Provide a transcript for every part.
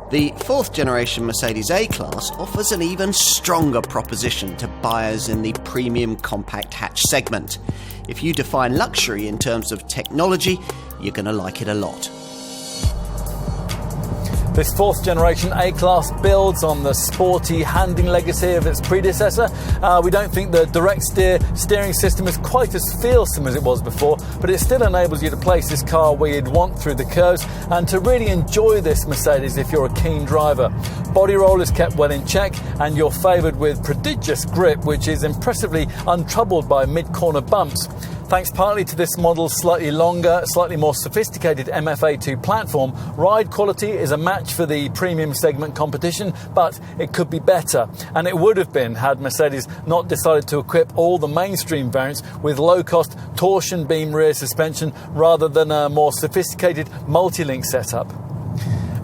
The fourth generation Mercedes A-Class offers an even stronger proposition to buyers in the premium compact hatch segment. If you define luxury in terms of technology, you're going to like it a lot. This fourth generation A-Class builds on the sporty handling legacy of its predecessor. We don't think the direct steering system is quite as feelsome as it was before, but it still enables you to place this car where you'd want through the curves and to really enjoy this Mercedes if you're a keen driver. Body roll is kept well in check and you're favoured with prodigious grip, which is impressively untroubled by mid-corner bumps. Thanks partly to this model's slightly longer, slightly more sophisticated MFA2 platform, ride quality is a match for the premium segment competition, but it could be better. And it would have been had Mercedes not decided to equip all the mainstream variants with low-cost torsion beam rear suspension rather than a more sophisticated multi-link setup.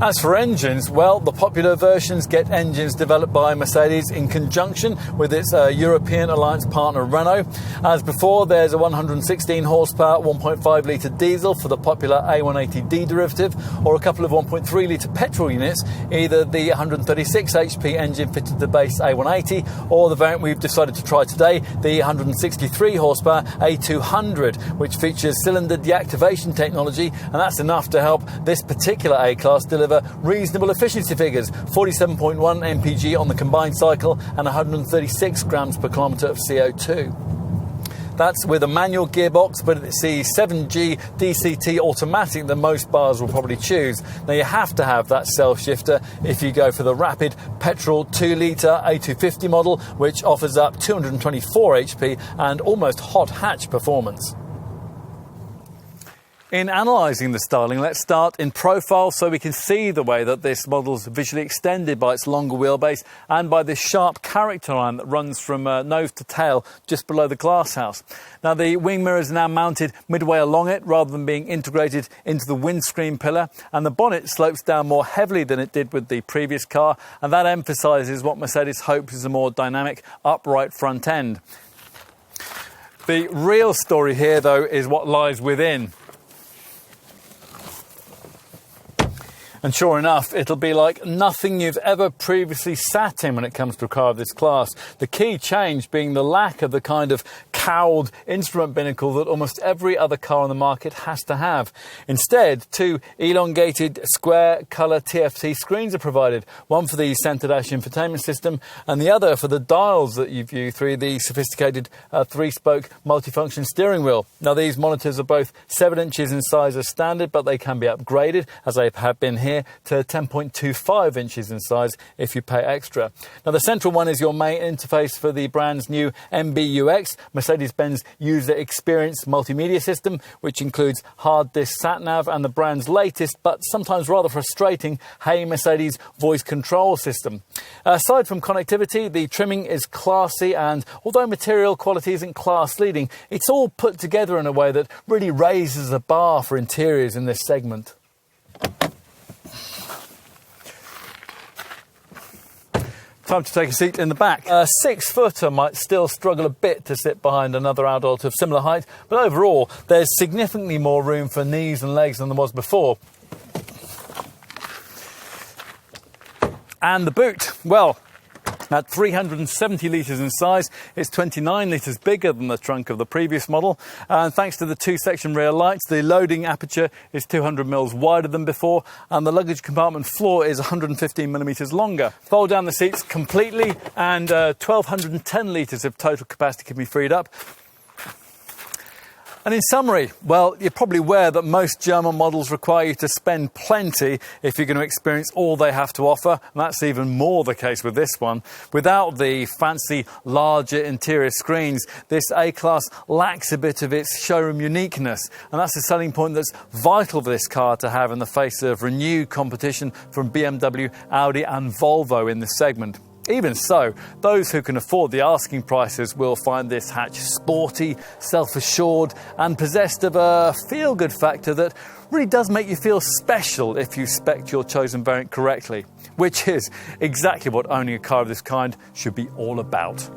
As for engines, well, the popular versions get engines developed by Mercedes in conjunction with its European alliance partner Renault. As before, there's a 116 horsepower 1.5 litre diesel for the popular A180D derivative, or a couple of 1.3 litre petrol units, either the 136 HP engine fitted to the base A180 or the variant we've decided to try today, the 163 horsepower A200, which features cylinder deactivation technology, and that's enough to help this particular A-Class deliver reasonable efficiency figures, 47.1 mpg on the combined cycle and 136 grams per kilometre of CO2. That's with a manual gearbox, but it's the 7G DCT automatic that most buyers will probably choose. Now, you have to have that self-shifter if you go for the rapid petrol 2-litre A250 model, which offers up 224 HP and almost hot hatch performance. In analysing the styling, let's start in profile so we can see the way that this model's visually extended by its longer wheelbase and by this sharp character line that runs from nose to tail just below the glasshouse. Now, the wing mirrors are now mounted midway along it rather than being integrated into the windscreen pillar, and the bonnet slopes down more heavily than it did with the previous car, and that emphasises what Mercedes hopes is a more dynamic, upright front end. The real story here, though, is what lies within. And sure enough, it'll be like nothing you've ever previously sat in when it comes to a car of this class. The key change being the lack of the kind of cowled instrument binnacle that almost every other car on the market has to have. Instead, two elongated square colour TFT screens are provided, one for the centre dash infotainment system and the other for the dials that you view through the sophisticated three-spoke multifunction steering wheel. Now, these monitors are both 7 inches in size as standard, but they can be upgraded, as they have been here, to 10.25 inches in size if you pay extra. Now, the central one is your main interface for the brand's new MBUX, Mercedes-Benz User Experience Multimedia System, which includes hard disk sat-nav and the brand's latest, but sometimes rather frustrating, Hey Mercedes voice control system. Aside from connectivity, the trimming is classy, and although material quality isn't class-leading, it's all put together in a way that really raises the bar for interiors in this segment. Time to take a seat in the back. A 6-footer might still struggle a bit to sit behind another adult of similar height, but overall there's significantly more room for knees and legs than there was before. And the boot, well, at 370 litres in size, it's 29 litres bigger than the trunk of the previous model. And thanks to the 2-section rear lights, the loading aperture is 200mm wider than before, and the luggage compartment floor is 115mm longer. Fold down the seats completely, and 1,210 litres of total capacity can be freed up. And in summary, well, you're probably aware that most German models require you to spend plenty if you're going to experience all they have to offer, and that's even more the case with this one. Without the fancy, larger interior screens, this A-Class lacks a bit of its showroom uniqueness, and that's a selling point that's vital for this car to have in the face of renewed competition from BMW, Audi and Volvo in this segment. Even so, those who can afford the asking prices will find this hatch sporty, self-assured and possessed of a feel-good factor that really does make you feel special if you spec your chosen variant correctly, which is exactly what owning a car of this kind should be all about.